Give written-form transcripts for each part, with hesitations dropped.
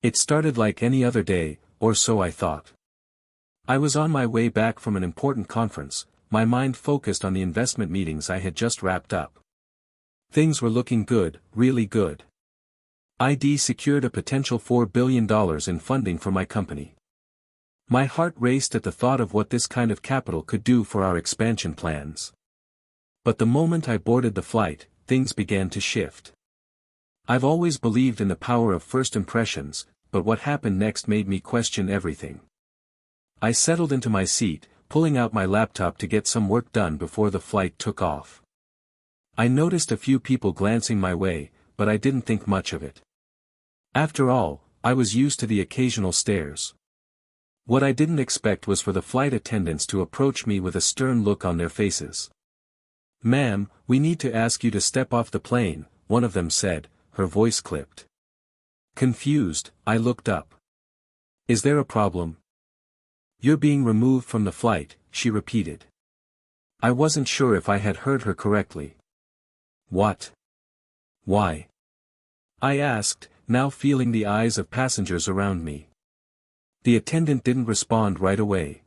It started like any other day, or so I thought. I was on my way back from an important conference, my mind focused on the investment meetings I had just wrapped up. Things were looking good, really good. I'd secured a potential $4 billion in funding for my company. My heart raced at the thought of what this kind of capital could do for our expansion plans. But the moment I boarded the flight, things began to shift. I've always believed in the power of first impressions, but what happened next made me question everything. I settled into my seat, pulling out my laptop to get some work done before the flight took off. I noticed a few people glancing my way, but I didn't think much of it. After all, I was used to the occasional stares. What I didn't expect was for the flight attendants to approach me with a stern look on their faces. "Ma'am, we need to ask you to step off the plane," one of them said, her voice clipped. Confused, I looked up. "Is there a problem?" "You're being removed from the flight," she repeated. I wasn't sure if I had heard her correctly. "What? Why?" I asked, now feeling the eyes of passengers around me. The attendant didn't respond right away.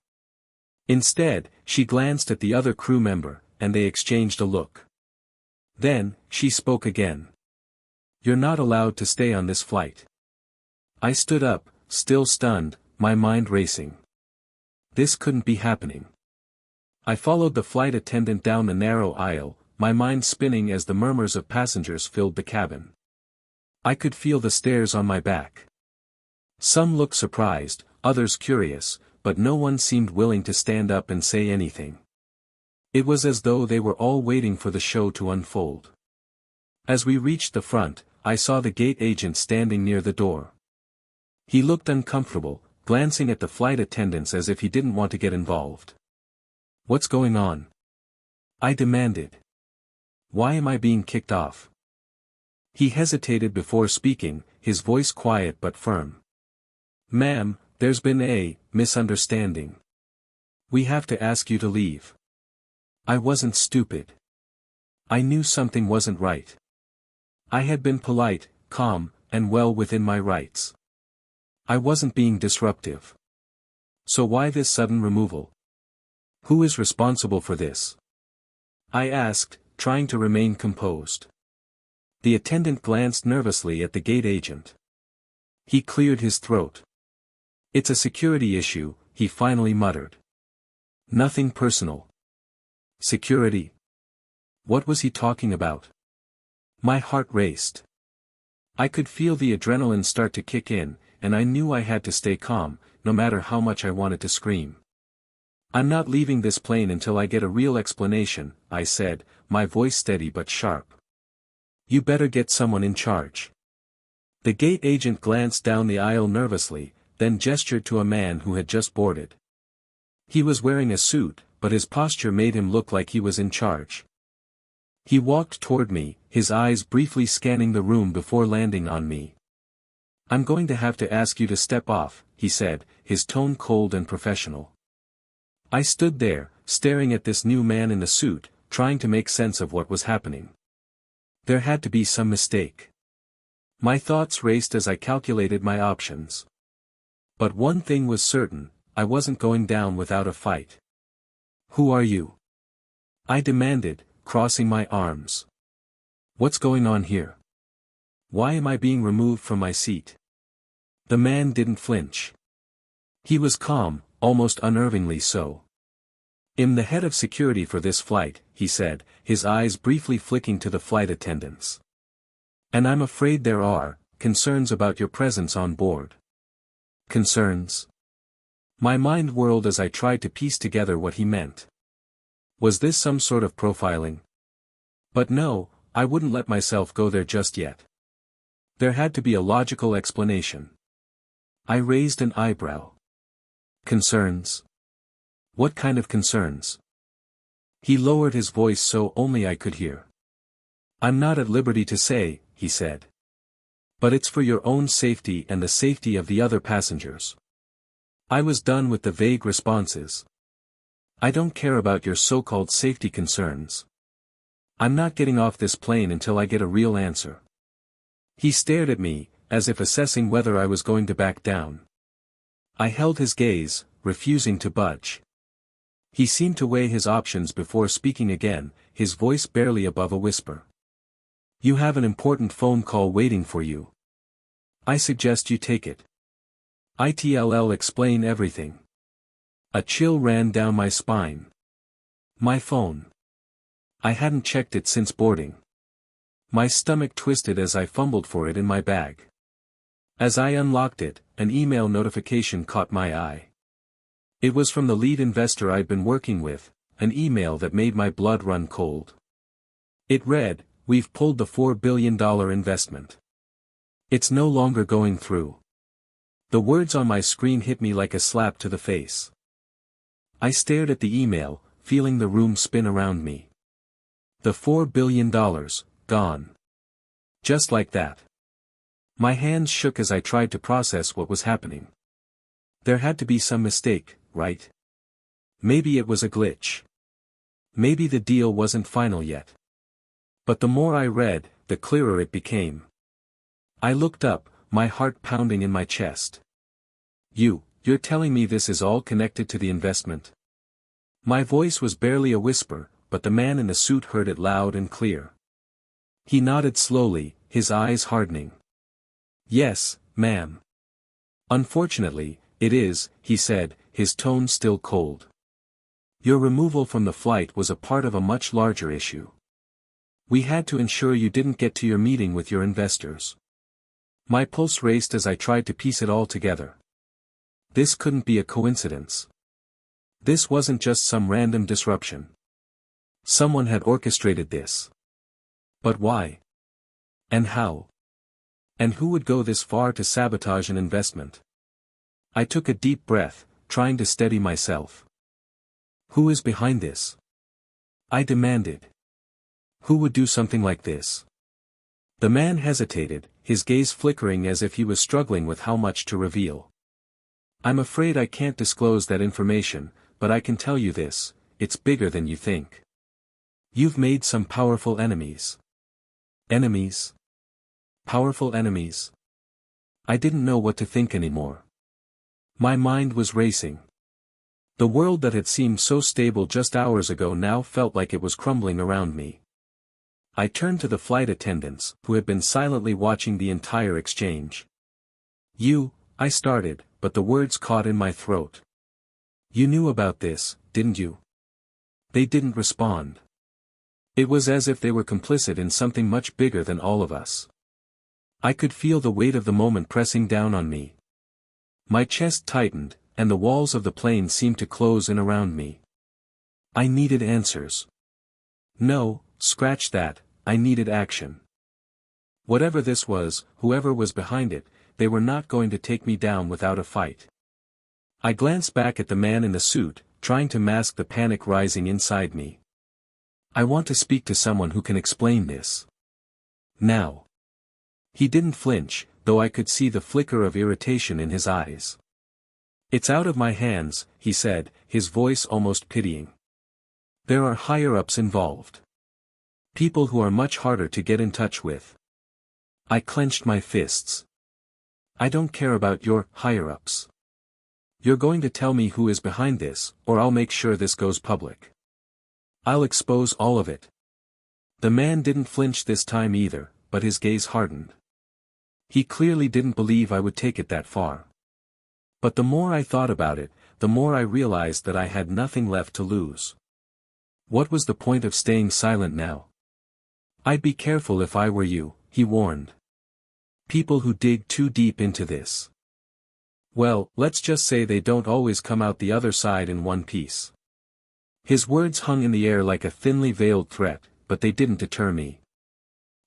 Instead, she glanced at the other crew member, and they exchanged a look. Then, she spoke again. "You're not allowed to stay on this flight." I stood up, still stunned, my mind racing. This couldn't be happening. I followed the flight attendant down the narrow aisle, my mind spinning as the murmurs of passengers filled the cabin. I could feel the stares on my back. Some looked surprised, others curious, but no one seemed willing to stand up and say anything. It was as though they were all waiting for the show to unfold. As we reached the front, I saw the gate agent standing near the door. He looked uncomfortable, glancing at the flight attendants as if he didn't want to get involved. "What's going on?" I demanded. "Why am I being kicked off?" He hesitated before speaking, his voice quiet but firm. "Ma'am, there's been a misunderstanding. We have to ask you to leave." I wasn't stupid. I knew something wasn't right. I had been polite, calm, and well within my rights. I wasn't being disruptive. So why this sudden removal? Who is responsible for this? I asked, trying to remain composed. The attendant glanced nervously at the gate agent. He cleared his throat. "It's a security issue," he finally muttered. "Nothing personal." Security? What was he talking about? My heart raced. I could feel the adrenaline start to kick in, and I knew I had to stay calm, no matter how much I wanted to scream. "I'm not leaving this plane until I get a real explanation," I said, my voice steady but sharp. "You better get someone in charge." The gate agent glanced down the aisle nervously, then gestured to a man who had just boarded. He was wearing a suit, but his posture made him look like he was in charge. He walked toward me, his eyes briefly scanning the room before landing on me. "I'm going to have to ask you to step off," he said, his tone cold and professional. I stood there, staring at this new man in the suit, trying to make sense of what was happening. There had to be some mistake. My thoughts raced as I calculated my options. But one thing was certain, I wasn't going down without a fight. "Who are you?" I demanded, crossing my arms. "What's going on here? Why am I being removed from my seat?" The man didn't flinch. He was calm, almost unnervingly so. "I'm the head of security for this flight," he said, his eyes briefly flicking to the flight attendants. "And I'm afraid there are concerns about your presence on board." Concerns? My mind whirled as I tried to piece together what he meant. Was this some sort of profiling? But no, I wouldn't let myself go there just yet. There had to be a logical explanation. I raised an eyebrow. Concerns? What kind of concerns? He lowered his voice so only I could hear. "I'm not at liberty to say," he said. "But it's for your own safety and the safety of the other passengers." I was done with the vague responses. "I don't care about your so-called safety concerns. I'm not getting off this plane until I get a real answer." He stared at me, as if assessing whether I was going to back down. I held his gaze, refusing to budge. He seemed to weigh his options before speaking again, his voice barely above a whisper. "You have an important phone call waiting for you. I suggest you take it. It'll explain everything." A chill ran down my spine. My phone. I hadn't checked it since boarding. My stomach twisted as I fumbled for it in my bag. As I unlocked it, an email notification caught my eye. It was from the lead investor I'd been working with, an email that made my blood run cold. It read, "We've pulled the $4 billion investment. It's no longer going through." The words on my screen hit me like a slap to the face. I stared at the email, feeling the room spin around me. The $4 billion, gone. Just like that. My hands shook as I tried to process what was happening. There had to be some mistake, right? Maybe it was a glitch. Maybe the deal wasn't final yet. But the more I read, the clearer it became. I looked up, my heart pounding in my chest. You're telling me this is all connected to the investment?" My voice was barely a whisper, but the man in the suit heard it loud and clear. He nodded slowly, his eyes hardening. "Yes, ma'am. Unfortunately, it is," he said, his tone still cold. "Your removal from the flight was a part of a much larger issue. We had to ensure you didn't get to your meeting with your investors." My pulse raced as I tried to piece it all together. This couldn't be a coincidence. This wasn't just some random disruption. Someone had orchestrated this. But why? And how? And who would go this far to sabotage an investment? I took a deep breath, trying to steady myself. "Who is behind this?" I demanded. "Who would do something like this?" The man hesitated, his gaze flickering as if he was struggling with how much to reveal. "I'm afraid I can't disclose that information, but I can tell you this, it's bigger than you think. You've made some powerful enemies." Enemies? Powerful enemies? I didn't know what to think anymore. My mind was racing. The world that had seemed so stable just hours ago now felt like it was crumbling around me. I turned to the flight attendants, who had been silently watching the entire exchange. I started, but the words caught in my throat. "You knew about this, didn't you?" They didn't respond. It was as if they were complicit in something much bigger than all of us. I could feel the weight of the moment pressing down on me. My chest tightened, and the walls of the plane seemed to close in around me. I needed answers. No, scratch that, I needed action. Whatever this was, whoever was behind it, they were not going to take me down without a fight. I glanced back at the man in the suit, trying to mask the panic rising inside me. "I want to speak to someone who can explain this. Now." He didn't flinch, though I could see the flicker of irritation in his eyes. "It's out of my hands," he said, his voice almost pitying. "There are higher-ups involved. People who are much harder to get in touch with." I clenched my fists. "I don't care about your higher-ups. You're going to tell me who is behind this, or I'll make sure this goes public. I'll expose all of it." The man didn't flinch this time either, but his gaze hardened. He clearly didn't believe I would take it that far. But the more I thought about it, the more I realized that I had nothing left to lose. What was the point of staying silent now? "I'd be careful if I were you," he warned. "People who dig too deep into this. Well, let's just say they don't always come out the other side in one piece." His words hung in the air like a thinly veiled threat, but they didn't deter me.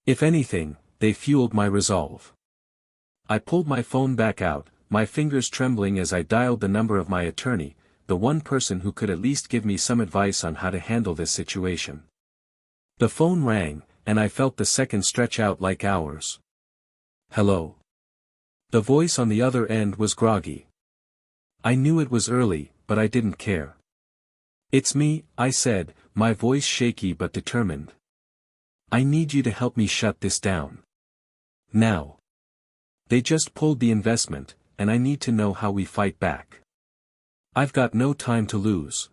If anything, they fueled my resolve. I pulled my phone back out, my fingers trembling as I dialed the number of my attorney, the one person who could at least give me some advice on how to handle this situation. The phone rang, and I felt the seconds stretch out like hours. "Hello." The voice on the other end was groggy. I knew it was early, but I didn't care. "It's me," I said, my voice shaky but determined. "I need you to help me shut this down. Now." They just pulled the investment, and I need to know how we fight back. I've got no time to lose.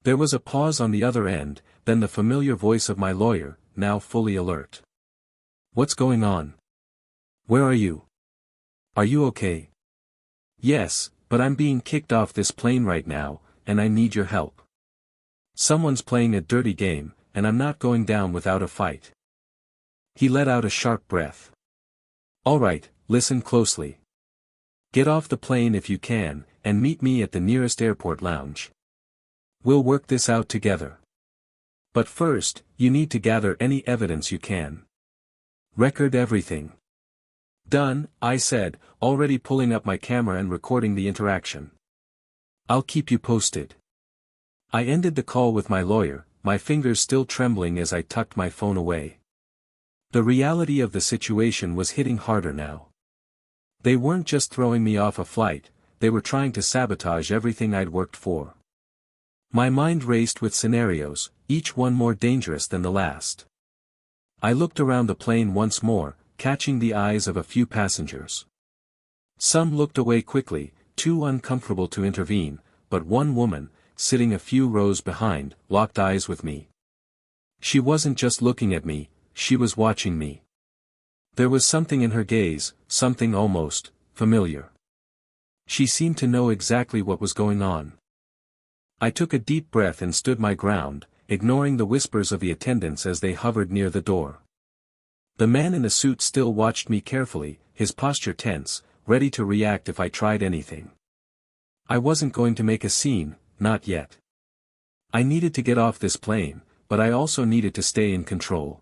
There was a pause on the other end, then the familiar voice of my lawyer, now fully alert. What's going on? Where are you? Are you okay? Yes, but I'm being kicked off this plane right now, and I need your help. Someone's playing a dirty game, and I'm not going down without a fight. He let out a sharp breath. All right, listen closely. Get off the plane if you can, and meet me at the nearest airport lounge. We'll work this out together. But first, you need to gather any evidence you can. Record everything. Done, I said, already pulling up my camera and recording the interaction. I'll keep you posted. I ended the call with my lawyer, my fingers still trembling as I tucked my phone away. The reality of the situation was hitting harder now. They weren't just throwing me off a flight, they were trying to sabotage everything I'd worked for. My mind raced with scenarios, each one more dangerous than the last. I looked around the plane once more, catching the eyes of a few passengers. Some looked away quickly, too uncomfortable to intervene, but one woman, sitting a few rows behind, locked eyes with me. She wasn't just looking at me, she was watching me. There was something in her gaze, something almost familiar. She seemed to know exactly what was going on. I took a deep breath and stood my ground, ignoring the whispers of the attendants as they hovered near the door. The man in the suit still watched me carefully, his posture tense, ready to react if I tried anything. I wasn't going to make a scene, not yet. I needed to get off this plane, but I also needed to stay in control.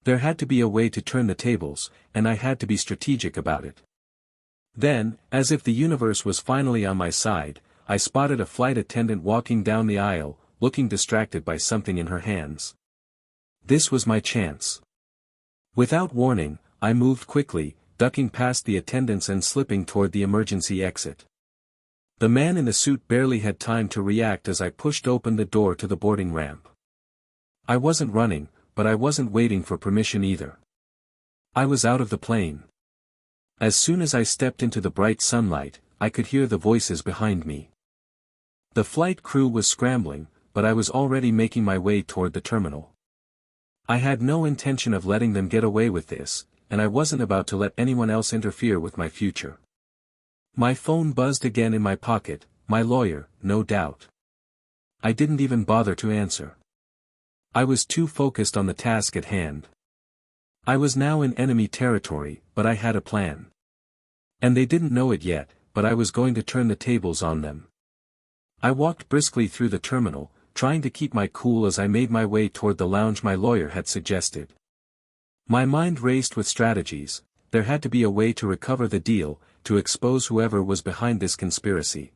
There had to be a way to turn the tables, and I had to be strategic about it. Then, as if the universe was finally on my side, I spotted a flight attendant walking down the aisle, looking distracted by something in her hands. This was my chance. Without warning, I moved quickly, ducking past the attendants and slipping toward the emergency exit. The man in the suit barely had time to react as I pushed open the door to the boarding ramp. I wasn't running, but I wasn't waiting for permission either. I was out of the plane. As soon as I stepped into the bright sunlight, I could hear the voices behind me. The flight crew was scrambling, but I was already making my way toward the terminal. I had no intention of letting them get away with this, and I wasn't about to let anyone else interfere with my future. My phone buzzed again in my pocket, my lawyer, no doubt. I didn't even bother to answer. I was too focused on the task at hand. I was now in enemy territory, but I had a plan. And they didn't know it yet, but I was going to turn the tables on them. I walked briskly through the terminal, trying to keep my cool as I made my way toward the lounge my lawyer had suggested. My mind raced with strategies. There had to be a way to recover the deal, to expose whoever was behind this conspiracy.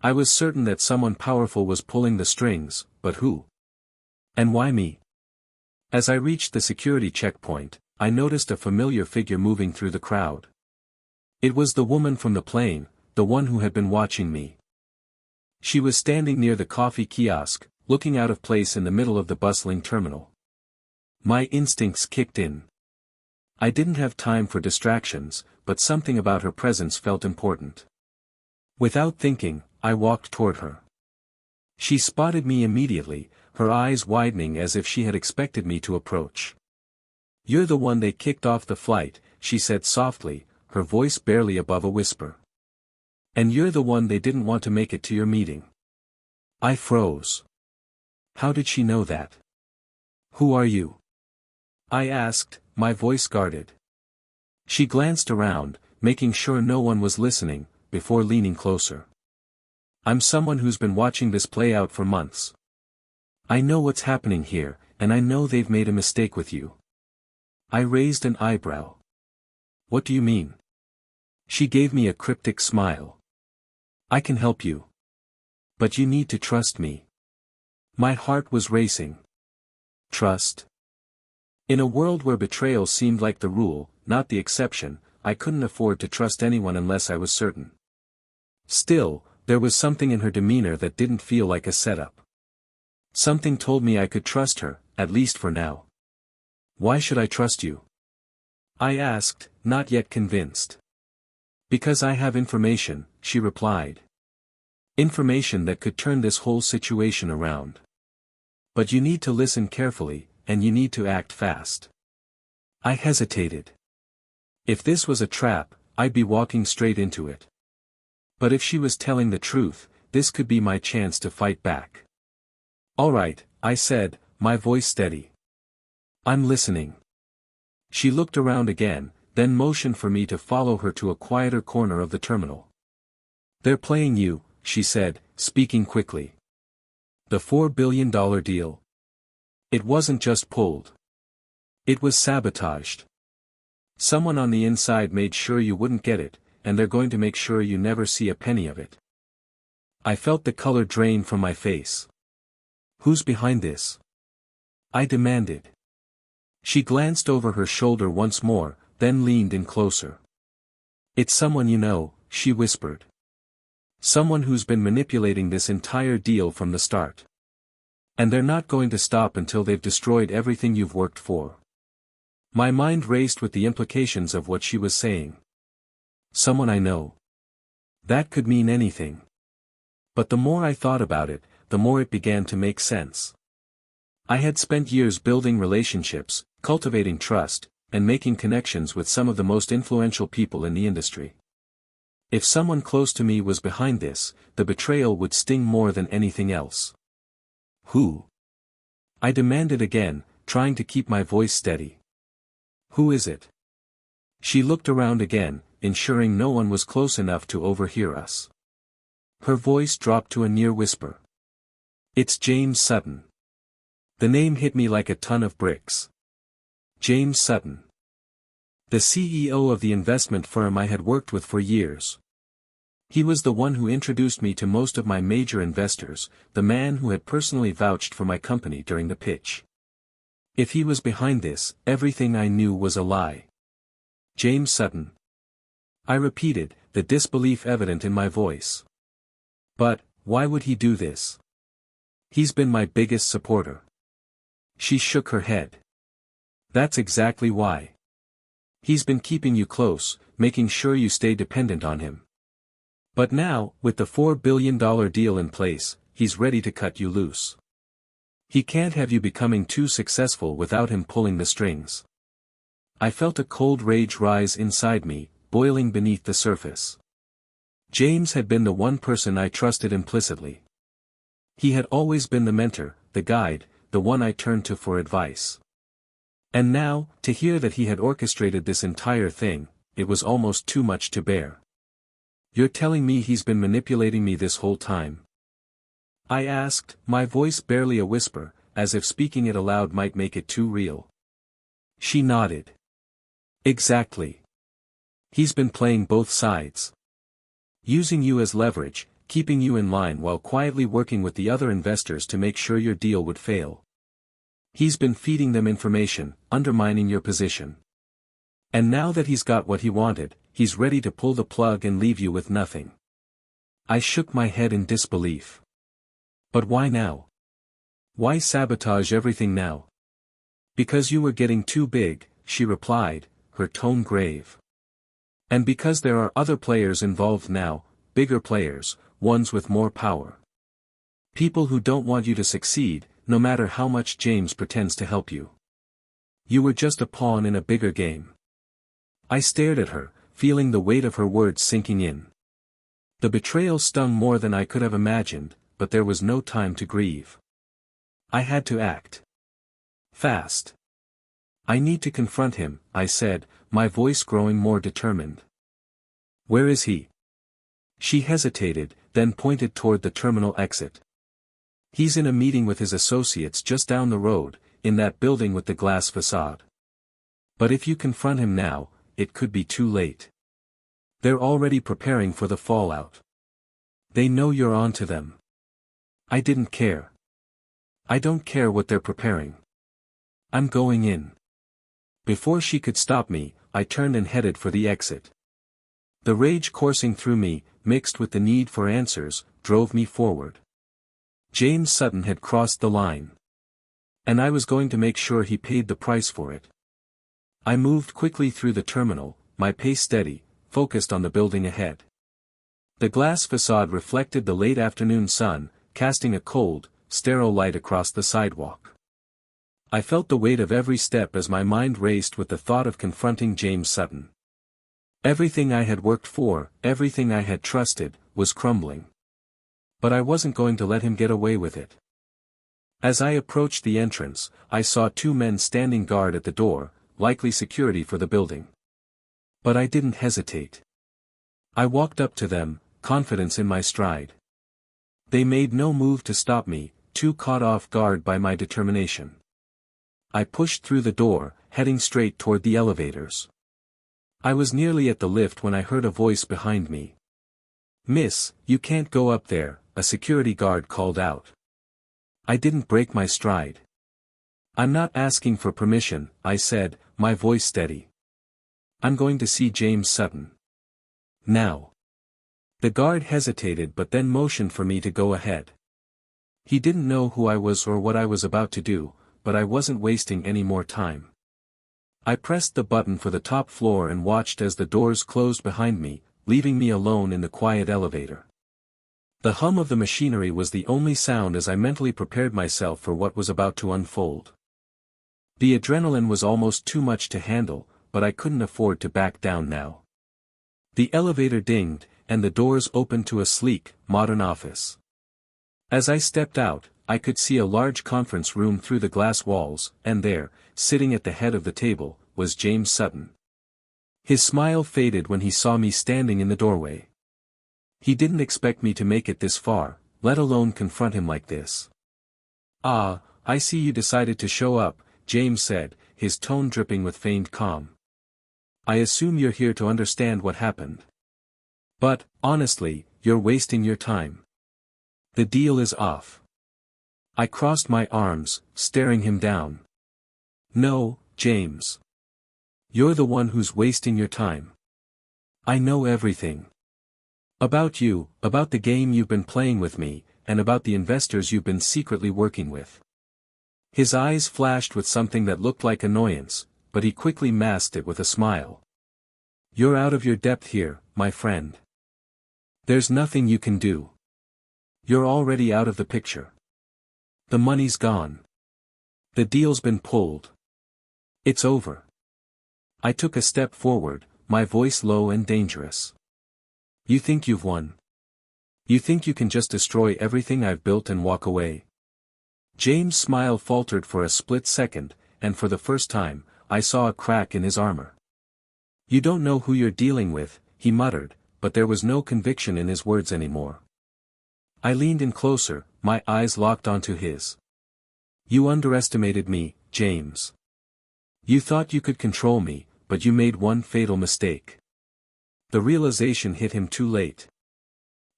I was certain that someone powerful was pulling the strings, but who? And why me? As I reached the security checkpoint, I noticed a familiar figure moving through the crowd. It was the woman from the plane, the one who had been watching me. She was standing near the coffee kiosk, looking out of place in the middle of the bustling terminal. My instincts kicked in. I didn't have time for distractions, but something about her presence felt important. Without thinking, I walked toward her. She spotted me immediately, her eyes widening as if she had expected me to approach. "You're the one they kicked off the flight," she said softly, her voice barely above a whisper. "And you're the one they didn't want to make it to your meeting." I froze. How did she know that? "Who are you?" I asked, my voice guarded. She glanced around, making sure no one was listening, before leaning closer. "I'm someone who's been watching this play out for months. I know what's happening here, and I know they've made a mistake with you." I raised an eyebrow. "What do you mean?" She gave me a cryptic smile. "I can help you. But you need to trust me." My heart was racing. Trust? In a world where betrayal seemed like the rule, not the exception, I couldn't afford to trust anyone unless I was certain. Still, there was something in her demeanor that didn't feel like a setup. Something told me I could trust her, at least for now. "Why should I trust you?" I asked, not yet convinced. Because I have information, she replied. Information that could turn this whole situation around. But you need to listen carefully, and you need to act fast. I hesitated. If this was a trap, I'd be walking straight into it. But if she was telling the truth, this could be my chance to fight back. All right, I said, my voice steady. I'm listening. She looked around again, then motioned for me to follow her to a quieter corner of the terminal. They're playing you, she said, speaking quickly. The $4 billion deal. It wasn't just pulled. It was sabotaged. Someone on the inside made sure you wouldn't get it, and they're going to make sure you never see a penny of it. I felt the color drain from my face. Who's behind this? I demanded. She glanced over her shoulder once more, then leaned in closer. It's someone you know, she whispered. Someone who's been manipulating this entire deal from the start. And they're not going to stop until they've destroyed everything you've worked for. My mind raced with the implications of what she was saying. Someone I know. That could mean anything. But the more I thought about it, the more it began to make sense. I had spent years building relationships, cultivating trust, and making connections with some of the most influential people in the industry. If someone close to me was behind this, the betrayal would sting more than anything else. Who? I demanded again, trying to keep my voice steady. Who is it? She looked around again, ensuring no one was close enough to overhear us. Her voice dropped to a near whisper. It's James Sutton. The name hit me like a ton of bricks. James Sutton. The CEO of the investment firm I had worked with for years. He was the one who introduced me to most of my major investors, the man who had personally vouched for my company during the pitch. If he was behind this, everything I knew was a lie. James Sutton. I repeated, the disbelief evident in my voice. But, why would he do this? He's been my biggest supporter. She shook her head. That's exactly why. He's been keeping you close, making sure you stay dependent on him. But now, with the $4 billion deal in place, he's ready to cut you loose. He can't have you becoming too successful without him pulling the strings. I felt a cold rage rise inside me, boiling beneath the surface. James had been the one person I trusted implicitly. He had always been the mentor, the guide, the one I turned to for advice. And now, to hear that he had orchestrated this entire thing, it was almost too much to bear. You're telling me he's been manipulating me this whole time? I asked, my voice barely a whisper, as if speaking it aloud might make it too real. She nodded. Exactly. He's been playing both sides. Using you as leverage, keeping you in line while quietly working with the other investors to make sure your deal would fail. He's been feeding them information, undermining your position. And now that he's got what he wanted, he's ready to pull the plug and leave you with nothing. I shook my head in disbelief. But why now? Why sabotage everything now? Because you were getting too big, she replied, her tone grave. And because there are other players involved now, bigger players, ones with more power. People who don't want you to succeed, no matter how much James pretends to help you. You were just a pawn in a bigger game. I stared at her, feeling the weight of her words sinking in. The betrayal stung more than I could have imagined, but there was no time to grieve. I had to act. Fast. I need to confront him, I said, my voice growing more determined. Where is he? She hesitated, then pointed toward the terminal exit. He's in a meeting with his associates just down the road, in that building with the glass facade. But if you confront him now, it could be too late. They're already preparing for the fallout. They know you're on to them. I didn't care. I don't care what they're preparing. I'm going in. Before she could stop me, I turned and headed for the exit. The rage coursing through me, mixed with the need for answers, drove me forward. James Sutton had crossed the line. And I was going to make sure he paid the price for it. I moved quickly through the terminal, my pace steady, focused on the building ahead. The glass facade reflected the late afternoon sun, casting a cold, sterile light across the sidewalk. I felt the weight of every step as my mind raced with the thought of confronting James Sutton. Everything I had worked for, everything I had trusted, was crumbling. But I wasn't going to let him get away with it. As I approached the entrance, I saw two men standing guard at the door, likely security for the building. But I didn't hesitate. I walked up to them, confidence in my stride. They made no move to stop me, too caught off guard by my determination. I pushed through the door, heading straight toward the elevators. I was nearly at the lift when I heard a voice behind me. "Miss, you can't go up there," a security guard called out. I didn't break my stride. "I'm not asking for permission," I said, my voice steady. "I'm going to see James Sutton. Now." The guard hesitated but then motioned for me to go ahead. He didn't know who I was or what I was about to do, but I wasn't wasting any more time. I pressed the button for the top floor and watched as the doors closed behind me, leaving me alone in the quiet elevator. The hum of the machinery was the only sound as I mentally prepared myself for what was about to unfold. The adrenaline was almost too much to handle, but I couldn't afford to back down now. The elevator dinged, and the doors opened to a sleek, modern office. As I stepped out, I could see a large conference room through the glass walls, and there, sitting at the head of the table, was James Sutton. His smile faded when he saw me standing in the doorway. He didn't expect me to make it this far, let alone confront him like this. "Ah, I see you decided to show up," James said, his tone dripping with feigned calm. "I assume you're here to understand what happened. But, honestly, you're wasting your time. The deal is off." I crossed my arms, staring him down. "No, James. You're the one who's wasting your time. I know everything. About you, about the game you've been playing with me, and about the investors you've been secretly working with." His eyes flashed with something that looked like annoyance, but he quickly masked it with a smile. "You're out of your depth here, my friend. There's nothing you can do. You're already out of the picture. The money's gone. The deal's been pulled. It's over." I took a step forward, my voice low and dangerous. "You think you've won? You think you can just destroy everything I've built and walk away?" James' smile faltered for a split second, and for the first time, I saw a crack in his armor. "You don't know who you're dealing with," he muttered, but there was no conviction in his words anymore. I leaned in closer, my eyes locked onto his. "You underestimated me, James. You thought you could control me, but you made one fatal mistake." The realization hit him too late.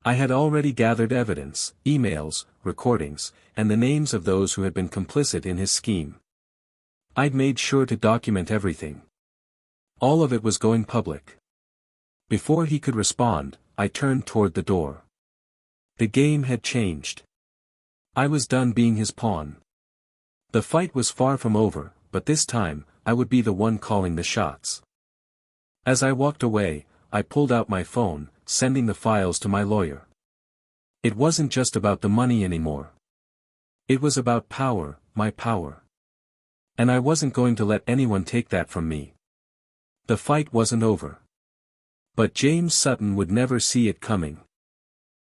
I had already gathered evidence, emails, recordings, and the names of those who had been complicit in his scheme. I'd made sure to document everything. All of it was going public. Before he could respond, I turned toward the door. The game had changed. I was done being his pawn. The fight was far from over, but this time, I would be the one calling the shots. As I walked away, I pulled out my phone, sending the files to my lawyer. It wasn't just about the money anymore. It was about power, my power. And I wasn't going to let anyone take that from me. The fight wasn't over. But James Sutton would never see it coming.